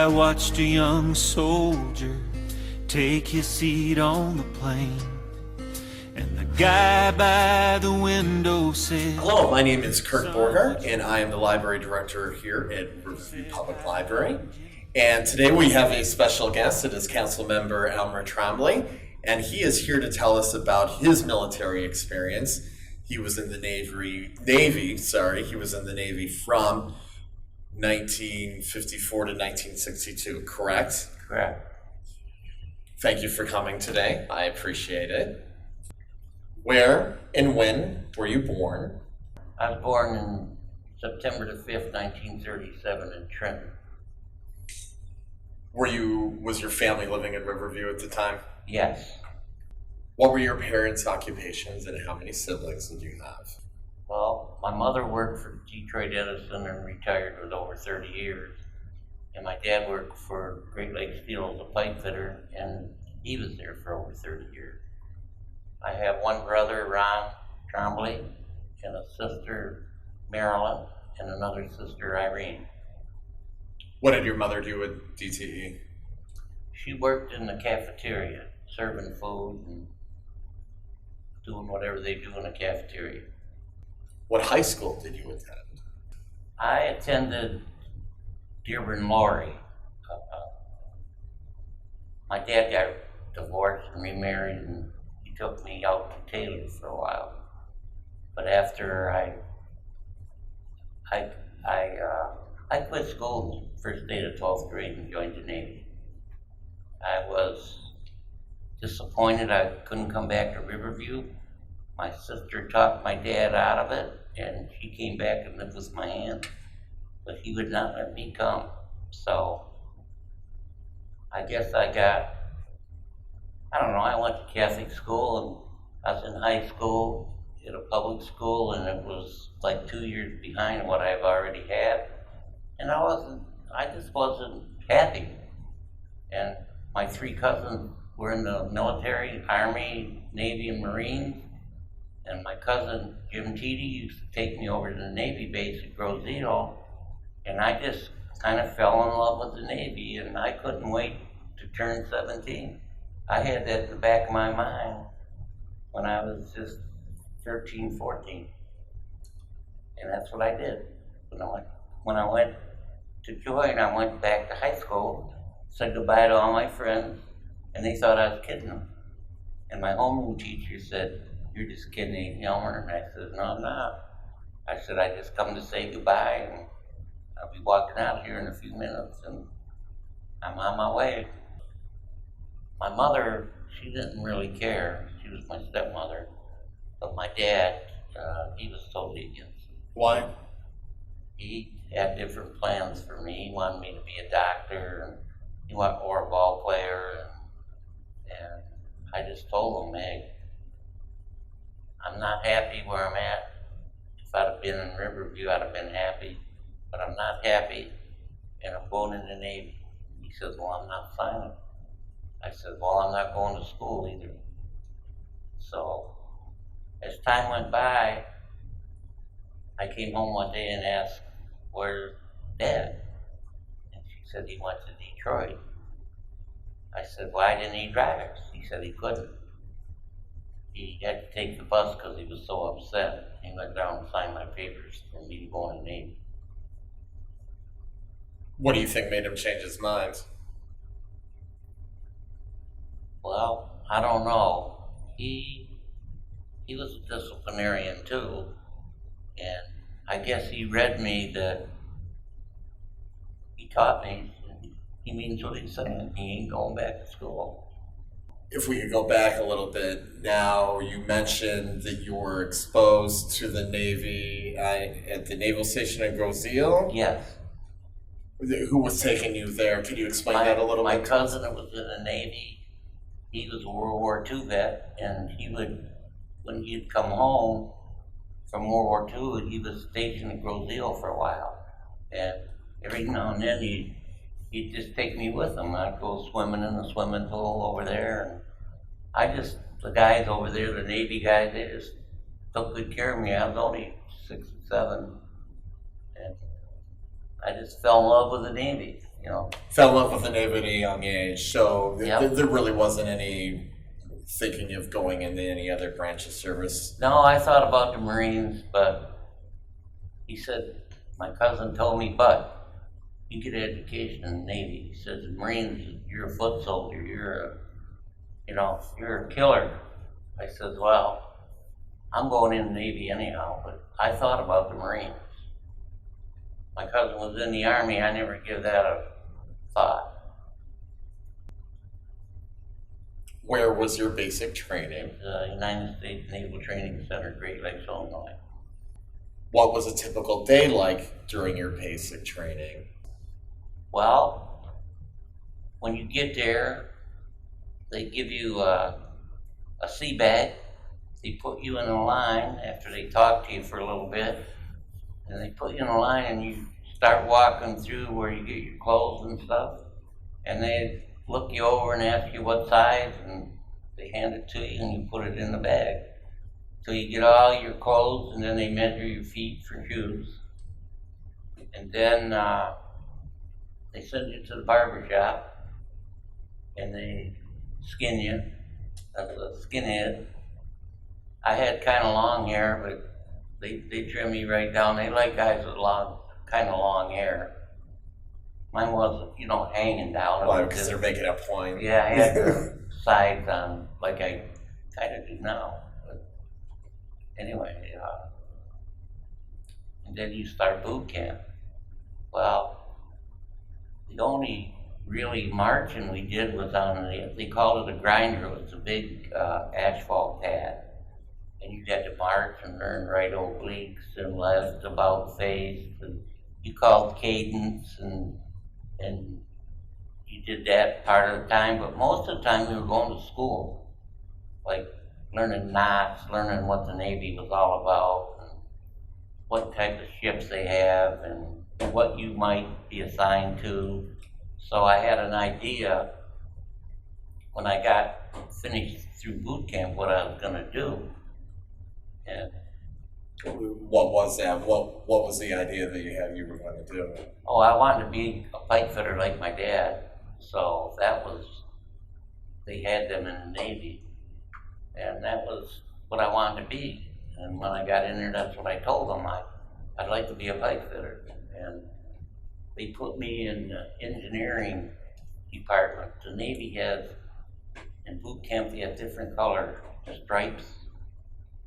I watched a young soldier take his seat on the plane, and the guy by the window said, hello, my name is Kurt Borger, and I am the library director here at Riverview Public Library. And today we have a special guest. It is Council Member Elmer Trombley, and he is here to tell us about his military experience. He was in the Navy. He was in the Navy from 1954 to 1962, correct? Correct. Thank you for coming today. I appreciate it. Where and when were you born? I was born in September the 5th, 1937 in Trenton. Was your family living in Riverview at the time? Yes. What were your parents' occupations and how many siblings did you have? Well, my mother worked for Detroit Edison and retired with over 30 years. And my dad worked for Great Lakes Steel as a pipe fitter, and he was there for over 30 years. I have one brother, Ron Trombley, and a sister, Marilyn, and another sister, Irene. What did your mother do with DTE? She worked in the cafeteria, serving food and doing whatever they do in the cafeteria. What high school did you attend? I attended Dearborn Laurie. My dad got divorced and remarried, and he took me out to Taylor for a while. But after I quit school the first day of 12th grade and joined the Navy. I was disappointed I couldn't come back to Riverview. My sister talked my dad out of it, and she came back and lived with my aunt, but he would not let me come. So I guess I went to Catholic school, and I was in high school at a public school, and it was like 2 years behind what I've already had. And I just wasn't happy. And my three cousins were in the military, Army, Navy, and Marines. And my cousin, Jim Teedy, used to take me over to the Navy base at Grozito. And I just kind of fell in love with the Navy, and I couldn't wait to turn 17. I had that in the back of my mind when I was just 13, 14. And that's what I did. When I went to join, I went back to high school, said goodbye to all my friends, and they thought I was kidding them. And my homeroom teacher said, "You're just kidding, Elmer." And I said, "No, I'm not." I said, "I just come to say goodbye, and I'll be walking out here in a few minutes, and I'm on my way." My mother, she didn't really care. She was my stepmother. But my dad, he was totally against it. Why? He had different plans for me. He wanted me to be a doctor, and or a ball player. And I just told him, "Hey, I'm not happy where I'm at. If I'd have been in Riverview, I'd have been happy. But I'm not happy, and I'm going in the Navy." He said, "Well, I'm not signing." I said, "Well, I'm not going to school either." So as time went by, I came home one day and asked, "Where's Dad?" And she said he went to Detroit. I said, "Why didn't he drive us?" He said he couldn't. He had to take the bus because he was so upset. He went down and signed my papers for me to go in the Navy. What do you think made him change his mind? Well, I don't know. He was a disciplinarian too, and I guess he read me that he taught me he means what he's saying. He ain't going back to school. If we could go back a little bit, now you mentioned that you were exposed to the Navy at the Naval Station in Grozeel. Yes. Who was taking you there? Could you explain that a little bit? My cousin was in the Navy. He was a World War II vet, and when he'd come home from World War II, he was stationed at Grozeel for a while. And every now and then he'd just take me with him. I'd go swimming in the swimming pool over there, and the guys over there, the Navy guys, they just took good care of me. I was only 6 or 7, and I just fell in love with the Navy. you know. Fell in love with the Navy at a young age, so Yep. there really wasn't any thinking of going into any other branch of service. No, I thought about the Marines, but he said, my cousin told me, but you get an education in the Navy. He says, the Marines, you're a foot soldier, you're a killer. I said, well, I'm going in the Navy anyhow, but I thought about the Marines. My cousin was in the Army, I never give that a thought. Where was your basic training? The United States Naval Training Center, Great Lakes, Illinois. What was a typical day like during your basic training? Well, when you get there, they give you a sea bag. They put you in a line after they talk to you for a little bit, and they put you in a line and you start walking through where you get your clothes and stuff, and they look you over and ask you what size, and they hand it to you and you put it in the bag. So you get all your clothes, and then they measure your feet for shoes. And then they send you to the barber shop and they skin you as a skinhead. I had kind of long hair, but they trim me right down. They like guys with kind of long hair. Mine wasn't, hanging down. Why? Because they're making a point. Yeah, I had the sides on like I kind of do now. But anyway, and then you start boot camp. Well, the only really marching we did was on they called it a grinder. It was a big asphalt pad. And you had to march and learn right obliques and left, about face, and you called cadence, and you did that part of the time, but most of the time we were going to school, like learning knots, learning what the Navy was all about, and what type of ships they have, and what you might be assigned to. So I had an idea when I got finished through boot camp what I was going to do. And what was that? What was the idea that you were going to do? oh, I wanted to be a pipe fitter like my dad. So they had them in the Navy. And that was what I wanted to be. And when I got in there, that's what I told them. I'd like to be a pipe fitter. And they put me in the engineering department. The Navy has, in boot camp, they have different color stripes.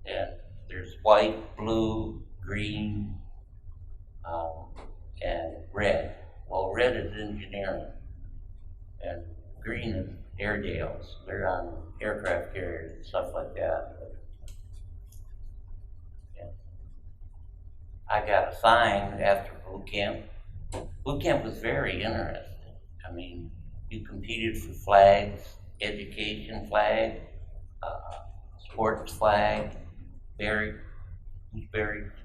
And there's white, blue, green, and red. Well, red is engineering, and green is Airedales. They're on aircraft carriers and stuff like that. Yeah. I got assigned after boot camp. Boot camp was very interesting. I mean, you competed for flags, education flag, sports flag. Barry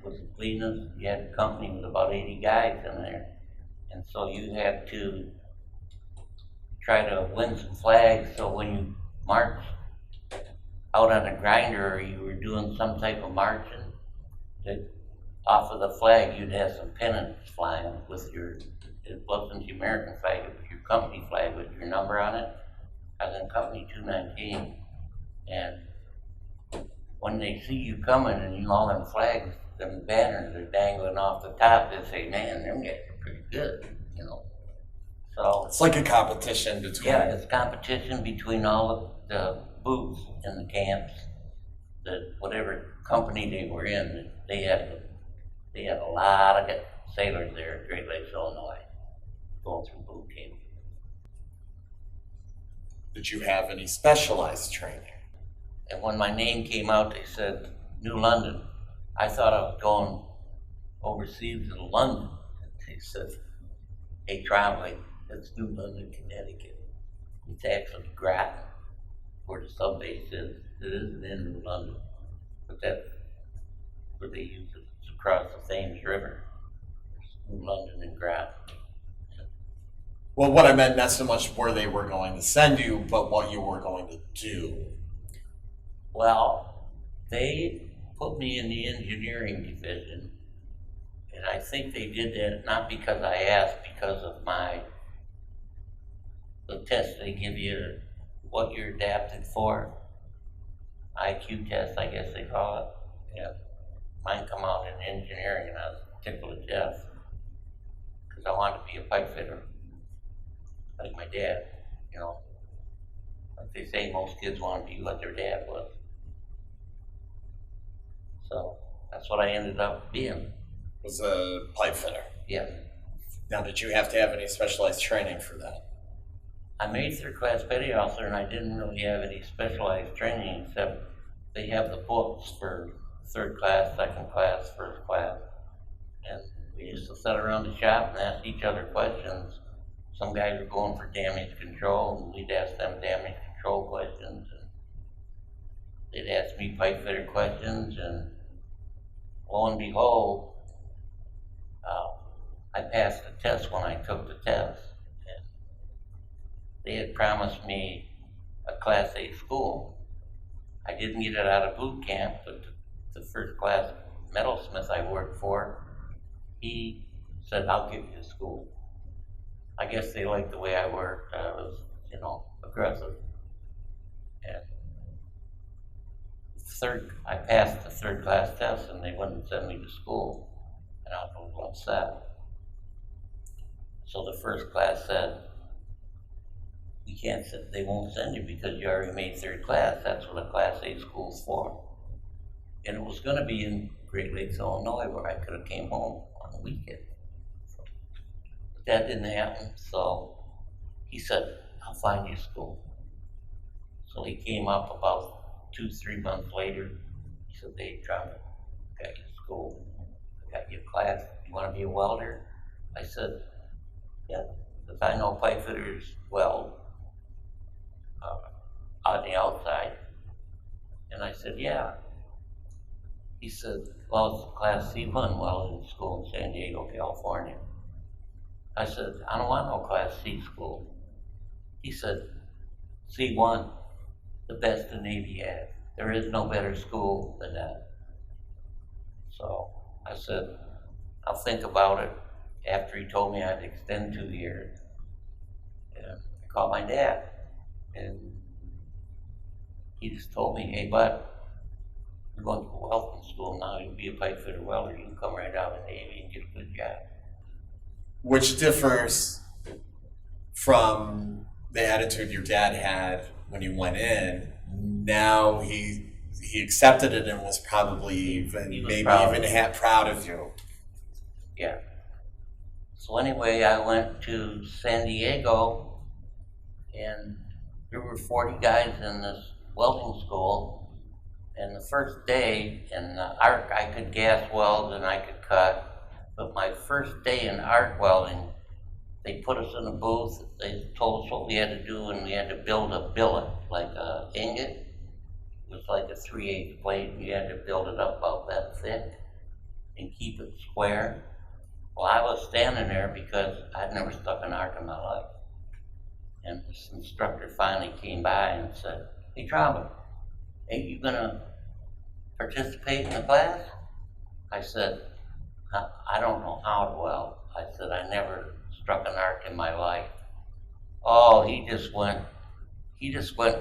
was the cleanest. You had a company with about 80 guys in there. And so you had to try to win some flags. So when you marched out on a grinder or you were doing some type of marching, that off of the flag you'd have some pennants flying with it wasn't the American flag, it was your company flag with your number on it. I was in company 219. And when they see you coming and all them flags, them banners are dangling off the top, they say, man, them guys are pretty good, So It's like a competition between. yeah, it's competition between all the booths in the camps. That whatever company they were in, they had a lot of sailors there at Great Lakes, Illinois, going through boot camp. Did you have any specialized training? And when my name came out, they said, New London. I thought I was going overseas to London. They said, hey, Trombley, that's New London, Connecticut. It's actually Groton, where the sub base is. It isn't in New London, but that's where they use it. It's across the Thames River. There's New London and Groton. Well, what I meant, not so much where they were going to send you, but what you were going to do. Well, they put me in the engineering division, and I think they did that not because I asked, because of my the test they give you, what you're adapted for. IQ test, I guess they call it. Yeah. Mine come out in engineering, and I was tickled to death because I wanted to be a pipe fitter, like my dad. You know, like they say, most kids want to be what their dad was. So that's what I ended up being. Was a pipe fitter. Yeah. Now, did you have to have any specialized training for that? I made third class petty officer, and I didn't really have any specialized training except they have the books for third class, second class, first class. And we used to sit around the shop and ask each other questions. Some guys were going for damage control, and we'd ask them damage control questions. And they'd ask me pipe fitter questions, and lo and behold, I passed the test when I took the test. And they had promised me a Class A school. I didn't get it out of boot camp, but the first class metalsmith I worked for, he said, I'll give you a school. I guess they liked the way I worked. I was, aggressive. And I passed the third class test, and they wouldn't send me to school. And I was a little upset. So the first class said, they won't send you because you already made third class. That's what a Class A school's for. And it was going to be in Great Lakes, Illinois, where I could have came home on the weekend. But that didn't happen, so he said, I'll find you a school. So he came up about 2-3 months later. He said, Dave Trombley, I got you a school. I got you a class. You want to be a welder? I said, yeah, because I know pipe fitters weld on the outside. And I said, yeah. He said, well, it's a Class C1 welding school in San Diego, California. I said, I don't want no Class C school. He said, C1, the best the Navy has. There is no better school than that. So I said, I'll think about it. After he told me I'd extend 2 years, I called my dad, and he just told me, hey, bud, you're going to welding school now. You'll be a pipe fitter welder. You can come right out of the Navy and get a good job. Which differs from the attitude your dad had when you went in. Now he accepted it and was probably proud of you. Yeah. So anyway, I went to San Diego, and there were 40 guys in this welding school. And the first day in arc, I could gas weld and I could cut. But my first day in arc welding, they put us in a booth. They told us what we had to do, and we had to build a billet, like a ingot. It was like a 3/8 plate. You had to build it up about that thick and keep it square. Well, I was standing there because I'd never stuck an arc in my life. And this instructor finally came by and said, hey, Trombley, are you going to participate in the class? I said, I don't know how to weld. I said, I never struck an arc in my life. Oh, he just went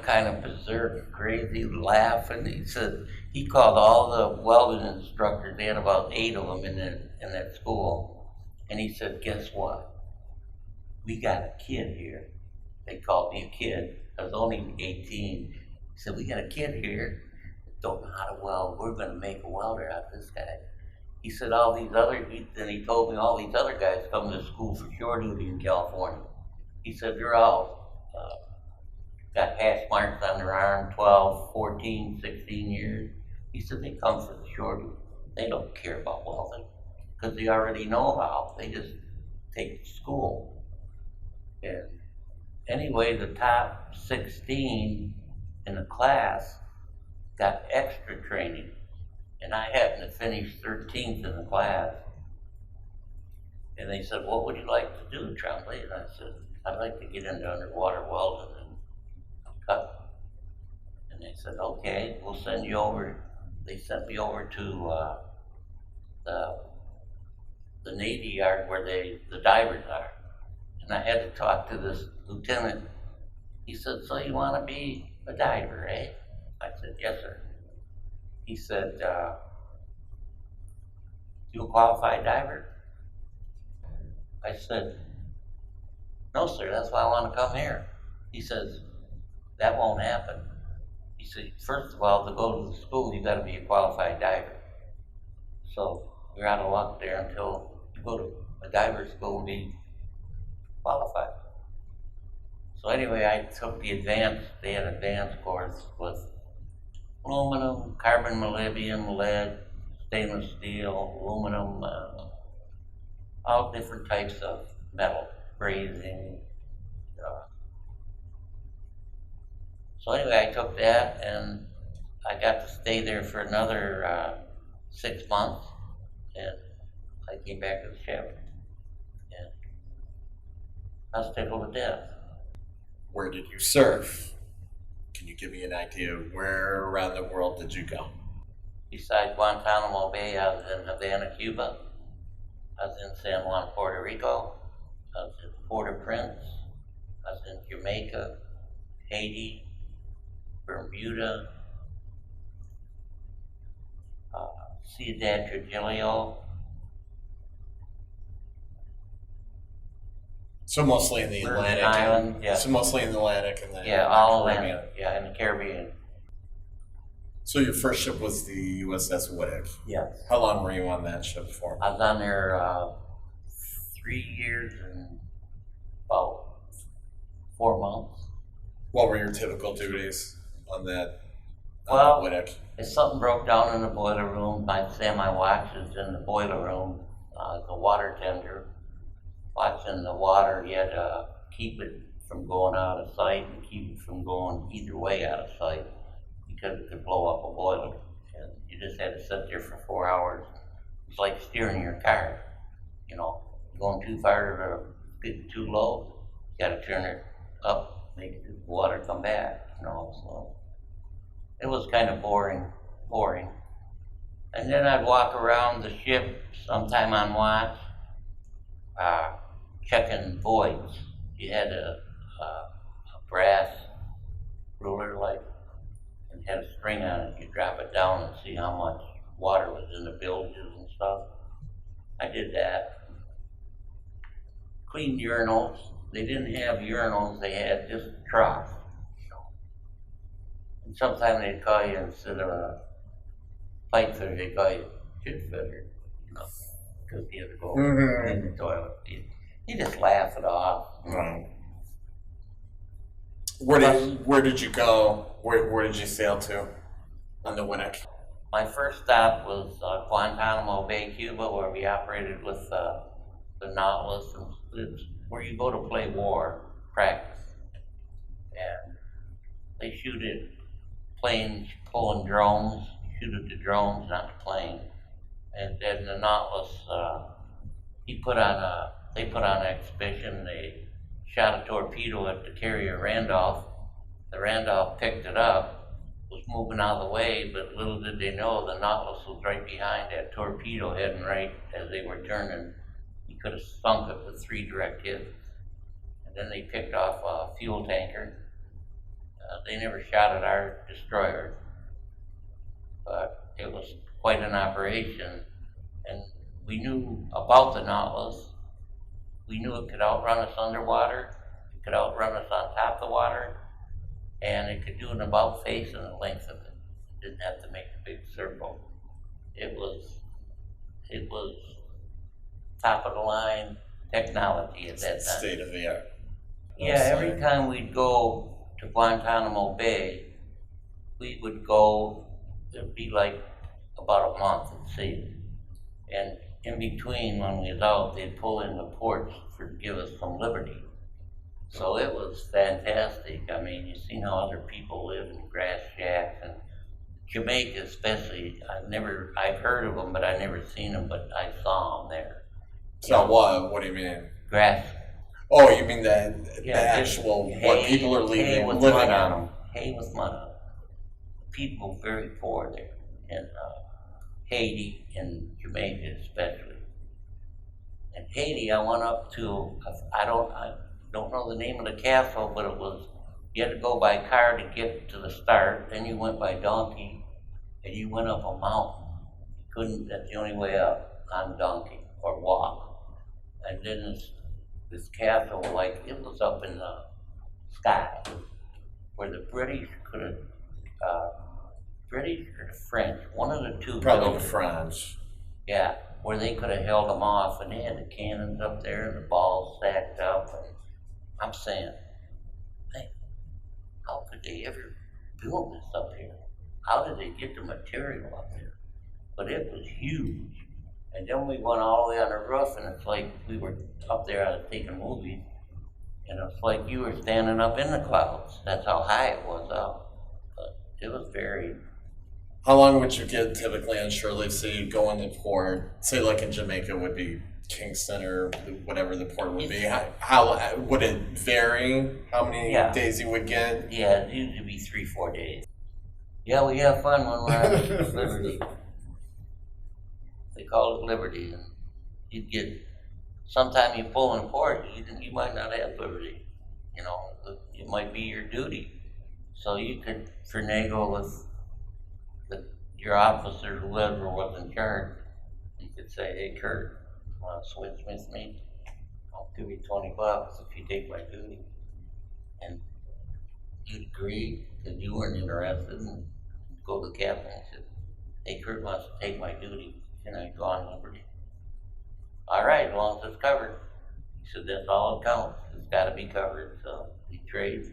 kind of berserk, crazy, laughing. He said, he called all the welding instructors. They had about 8 of them in that school. And he said, guess what? We got a kid here. They called me a kid. I was only 18. He said, we got a kid here that don't know how to weld. We're going to make a welder out of this guy. He said, then he told me all these other guys come to school for shore duty in California. He said, they're all got hash marks on their arm, 12, 14, 16 years. He said, they come for the shore duty. They don't care about welding because they already know how. They just take school. And anyway, the top 16 in the class got extra training. And I happened to finish 13th in the class. And they said, what would you like to do, Trombley? And I said, I'd like to get into underwater welding and cut. And they said, okay, we'll send you over. They sent me over to the Navy yard where the divers are. And I had to talk to this lieutenant. He said, so you want to be a diver, eh? I said, yes, sir. He said, you a qualified diver? I said, no, sir, that's why I want to come here. He says, that won't happen. He said, first of all, to go to the school, you got to be a qualified diver. So you're out of luck there until you go to a diver school and be qualified. So anyway, I took the they had an advanced course with aluminum, carbon molybdenum, lead, stainless steel, aluminum, all different types of metal, brazing. So anyway, I took that and I got to stay there for another 6 months, and I came back to the ship, and I was tickled to death. Where did you surf? Can you give me an idea of where around the world did you go? Besides Guantanamo Bay, I was in Havana, Cuba. I was in San Juan, Puerto Rico. I was in Port-au-Prince. I was in Jamaica, Haiti, Bermuda, Ciudad Trujillo. So mostly in the Atlantic. Island, yeah. So mostly in the Atlantic and the all Caribbean. Atlantic, yeah, in the Caribbean. So your first ship was the USS Whittick. Yes. How long were you on that ship for? I was on there 3 years and about 4 months. What were your typical duties on that Well, the Whittick? If something broke down in the boiler room, I'd stand my watch is in the boiler room, the water tender, watching the water. You had to keep it from going out of sight and keep it from going either way out of sight because it could blow up a boiler. And you just had to sit there for 4 hours. It's like steering your car, going too far or getting too low. You got to turn it up, make the water come back, so. It was kind of boring. And then I'd walk around the ship sometime on watch, checking voids. You had a brass ruler and had a string on it. You drop it down and see how much water was in the bilges and stuff. I did that. Cleaned urinals. They didn't have urinals, they had just troughs. And sometimes they'd call you, instead of a pipe fitter, they'd call you shit fitter, because you had to go in the toilet. You just laugh it off. Right. Where did you go? Where did you sail to on the Whittick? My first stop was Guantanamo Bay, Cuba, where we operated with the Nautilus. And it's where you go to play war, practice. And they shoot at planes pulling drones, shoot at the drones, not the plane. And then the Nautilus, they put on an exhibition. They shot a torpedo at the carrier Randolph. The Randolph picked it up, was moving out of the way, but little did they know the Nautilus was right behind that torpedo, heading right as they were turning. He could have sunk it with 3 direct hits. And then they picked off a fuel tanker. They never shot at our destroyer, but it was quite an operation. And we knew about the Nautilus. We knew it could outrun us underwater, it could outrun us on top of the water, and it could do an about face and the length of it. It didn't have to make a big circle. It was top of the line technology at that time. State of the art. Yeah, every time we'd go to Guantanamo Bay, we would go, it'd be like about a month at sea. And in between, when we was out, they'd pull in the ports to give us some liberty. So it was fantastic. I mean, you seen how other people live in grass shacks, and Jamaica especially. I've heard of them, but I never seen them, but I saw them there. So what? What do you mean? Grass. Oh, you mean the actual, what people are living on them? Hay with mud on them. People very poor there, in Haiti and Jamaica especially. In Haiti, I went up to, I don't know the name of the castle, but it was, you had to go by car to get to the start, then you went by donkey, and you went up a mountain. You couldn't, that's the only way up, on donkey, or walk. And then this castle, like, it was up in the sky, where the British could have, British or the French, one of the two. Probably the French. Yeah, where they could have held them off, and they had the cannons up there and the balls stacked up. And I'm saying, hey, how could they ever build this up here? How did they get the material up there? But it was huge. And then we went all the way on the roof, and it's like we were up there, I was taking movies, and it's like you were standing up in the clouds. That's how high it was up. But it was very. How long would you get typically on shore leave? Say you go into port, say like in Jamaica would be Kingston or whatever the port would be. How would it vary? How many days you would get? Yeah, it usually be 3-4 days. Yeah, we have fun when we're on Liberty. They call it Liberty, and you'd get. Sometime you pull in port, you might not have Liberty. You know, it might be your duty, so you could finagle with your officer, whoever was in charge. You could say, "Hey, Kurt, you want to switch with me? I'll give you $20 if you take my duty." And you'd agree because you weren't interested, and go to the captain and said, "Hey, Kurt wants to take my duty. Can I go on Liberty?" "All right, as long as it's covered." He said, "That's all it counts. It's got to be covered." So we trade.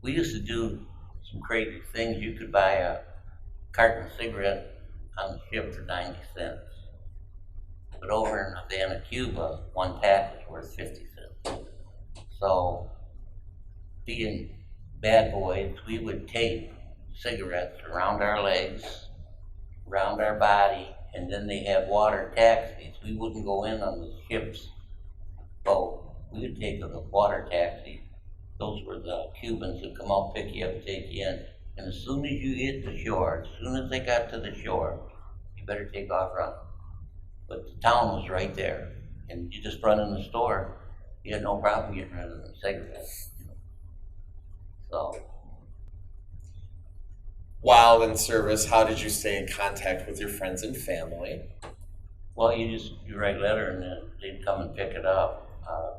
We used to do some crazy things. You could buy a carton of cigarettes on the ship for 90 cents. But over in Havana, Cuba, one pack is worth 50 cents. So, being bad boys, we would tape cigarettes around our legs, around our body, and then they had water taxis. We wouldn't go in on the ship's boat. We would take the water taxis. Those were the Cubans that come out, pick you up, take you in. And as soon as you hit the shore, as soon as they got to the shore, you better take off running. But the town was right there, and you just run in the store, you had no problem getting rid of them cigarettes. So. While in service, how did you stay in contact with your friends and family? Well, you write a letter, and then they'd come and pick it up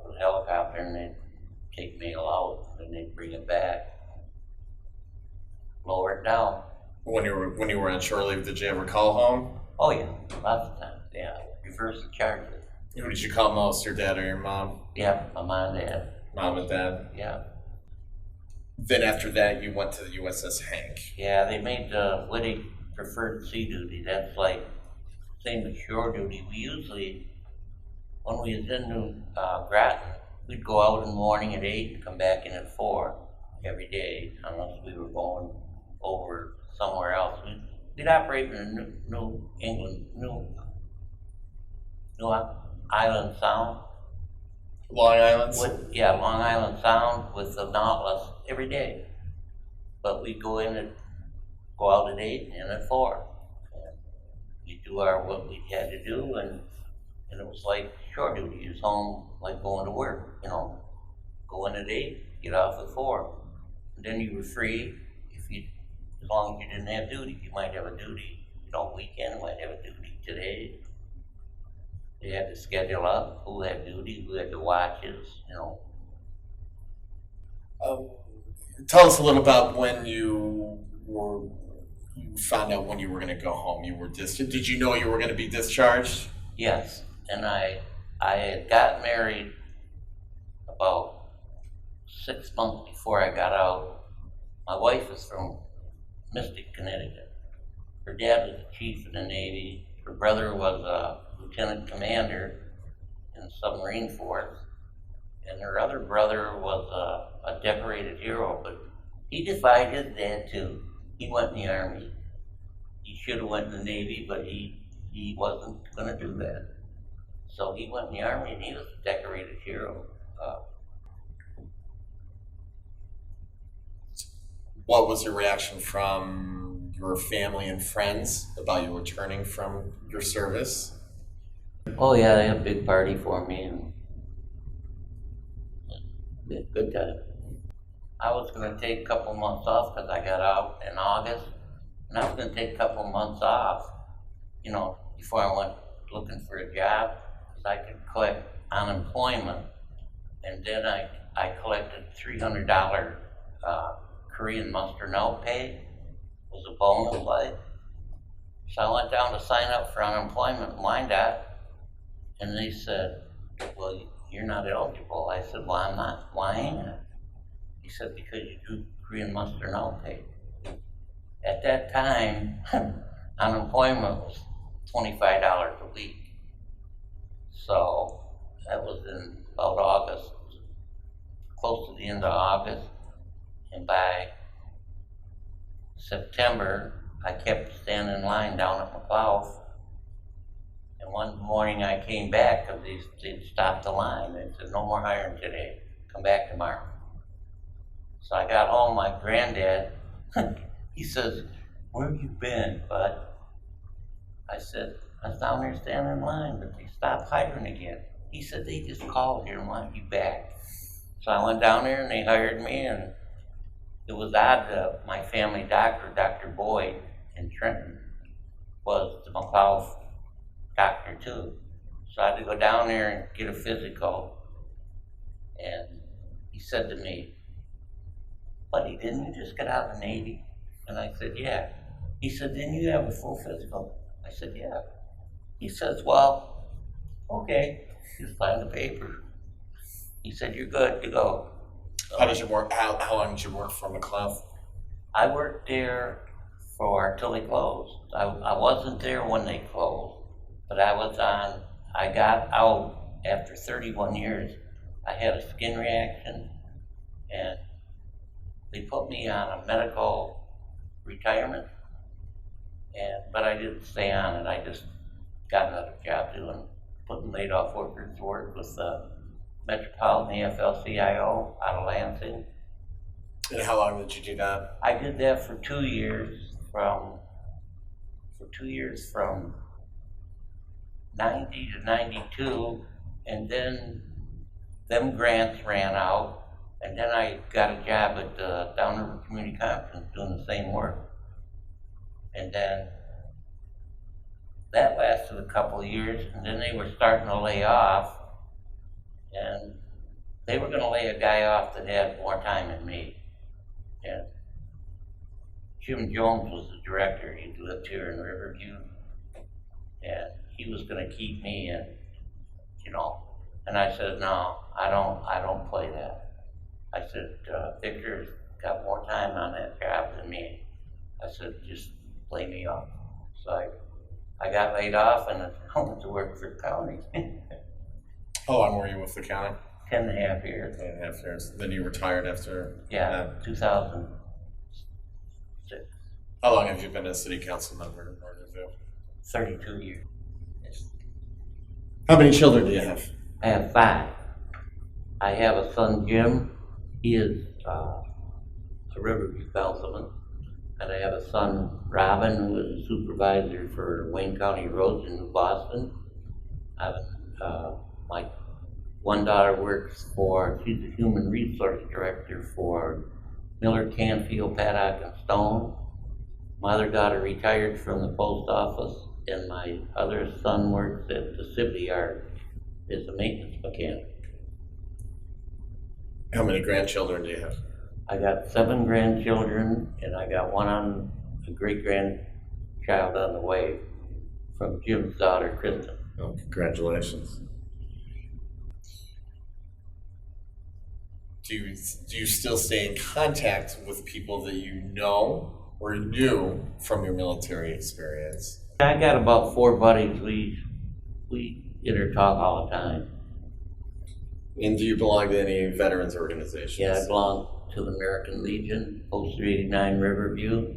with a helicopter, and they'd take mail out, and they'd bring it back. Lower it down. When you were on shore leave, did you ever call home? Oh yeah, lots of times. Yeah, reverse the charges. Who did you call most? Your dad or your mom? Yeah, my mom and dad. Mom and dad. Yeah. Then after that, you went to the USS Hank. Yeah, they made Liddy preferred sea duty. That's like same as shore duty. We usually, when we was in New Groton, we'd go out in the morning at 8 and come back in at 4 every day, unless we were going over somewhere else. We'd operate in New Island Sound. Long Island? Long Island Sound with the Nautilus every day. But we'd go out at 8 and in at 4. And we'd do what we had to do, and it was like shore duty. It was home like going to work, Go in at 8, get off at 4. And then you were free as long as you didn't have duty. You might have a duty, weekend, you might have a duty today. They had to schedule up who had duty, who had the watches, Tell us a little about when you found out when you were going to go home. You were Did you know you were going to be discharged? Yes, and I had got married about 6 months before I got out. My wife is from Mystic, Connecticut. Her dad was a chief in the Navy. Her brother was a lieutenant commander in the submarine force. And her other brother was a decorated hero, but he defied his dad too. He went in the Army. He should have went in the Navy, but he wasn't going to do that. So he went in the Army, and he was a decorated hero. What was your reaction from your family and friends about you returning from your service? Oh yeah, they had a big party for me and we had a good time. I was gonna take a couple months off because I got out in August, and I was gonna take a couple months off, before I went looking for a job, so I could collect unemployment. And then I collected $300 Korean mustard note pay, was a bonus life. So I went down to sign up for unemployment in Wyandotte, and they said, well, you're not eligible. I said, well, I'm not. Why ain't I? He said, because you do Korean mustard note pay. At that time, unemployment was $25 a week. So that was in about August, close to the end of August. And by September, I kept standing in line down at McLeod. And one morning I came back because they'd stopped the line. They said, no more hiring today. Come back tomorrow. So I got home, my granddad, he says, where have you been, bud? I said, I was down there standing in line, but they stopped hiring again. He said, they just called here and want you back. So I went down there and they hired me, and it was odd that my family doctor, Dr. Boyd in Trenton, was the McLeod doctor too. So I had to go down there and get a physical. And he said to me, buddy, didn't you just get out of the Navy? And I said, yeah. He said, didn't you have a full physical? I said, yeah. He says, well, okay, just sign the paper. He said, you're good to go. How did you work? How long did you work for McLeod? I worked there till they closed. I wasn't there when they closed, but I got out after 31 years. I had a skin reaction, and they put me on a medical retirement, but I didn't stay on it. I just got another job putting laid off workers to work with the Metropolitan AFL-CIO out of Lansing. And how long did you do that? I did that for 2 years, from 90 to 92, and then them grants ran out, and then I got a job at the Downriver Community Conference doing the same work. And then that lasted a couple of years, and then they were starting to lay off, and they were going to lay a guy off that had more time than me. And Jim Jones was the director. He lived here in Riverview, and he was going to keep me in, And I said, no, I don't play that. I said, Victor's got more time on that job than me. I said, just lay me off. So I got laid off, and I went to work for the county. How long were you with the county? 10 and a half years. 10.5 years. Then you retired after? Yeah, 2006. How long have you been a city council member in Riverview? 32 years. How many children do you have? I have 5. I have a son, Jim. He is a Riverview councilman. And I have a son, Robin, who is a supervisor for Wayne County Roads in New Boston. My one daughter she's the human resource director for Miller, Canfield, Paddock, and Stone. My other daughter retired from the post office, and my other son works at the City Yard as a maintenance mechanic. How many grandchildren do you have? I got 7 grandchildren, and I got a great-grandchild on the way from Jim's daughter, Kristen. Oh, congratulations. Do you still stay in contact with people that you know or knew from your military experience? I got about 4 buddies. We intertalk all the time. And do you belong to any veterans organizations? Yeah, I belong to the American Legion, Post 389 Riverview.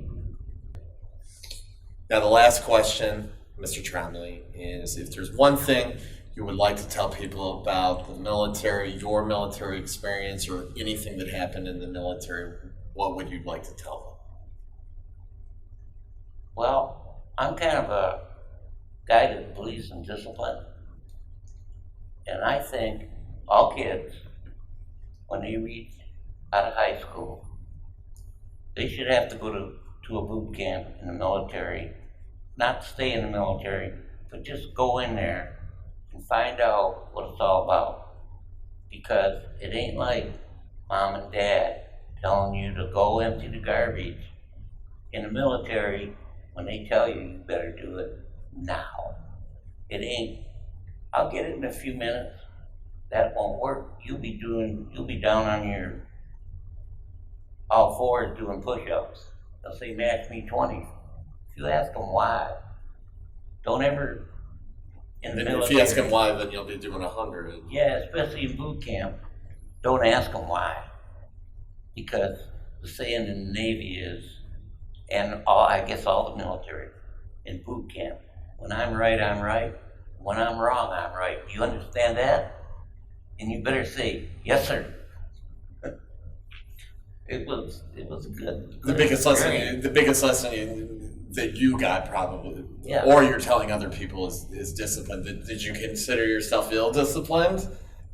Now the last question, Mr. Trombley, is if there's one thing you would like to tell people about the military, your military experience, or anything that happened in the military, what would you like to tell them? Well, I'm kind of a guy that believes in discipline, And I think all kids, when they reach out of high school, they should have to go to a boot camp in the military, not stay in the military, but just go in there and find out what it's all about. Because it ain't like mom and dad telling you to go empty the garbage. In the military, when they tell you, you better do it now. It ain't, I'll get it in a few minutes. That won't work. You'll be down on your all fours doing push-ups. They'll say, match me 20. If you ask them why, don't ever, in the military. If you ask them why, then you'll be doing 100. Yeah, especially in boot camp, don't ask them why. Because the saying in the Navy is, and I guess all the military, in boot camp, when I'm right, I'm right. When I'm wrong, I'm right. Do you understand that? And you better say, yes, sir. It was good. The biggest lesson that you got probably, Yeah. or you're telling other people is discipline. Did you consider yourself ill-disciplined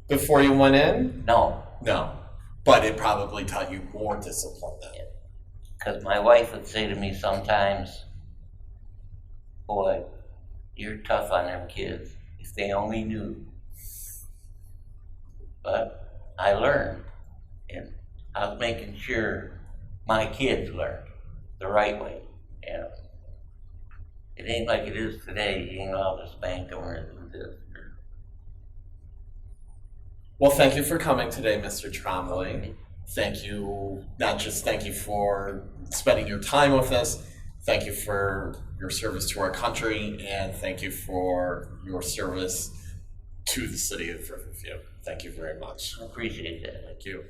before you went in? No. No. But it probably taught you more discipline then. Because my wife would say to me sometimes, boy, you're tough on them kids. If they only knew. But I learned, and I was making sure my kids learned the right way. And it ain't like it is today. You ain't allowed to spank them or do this. Well, thank you for coming today, Mr. Trombley. Thank you for spending your time with us. Thank you for your service to our country, and thank you for your service to the City of Riverview. Thank you very much. I appreciate that. Thank you.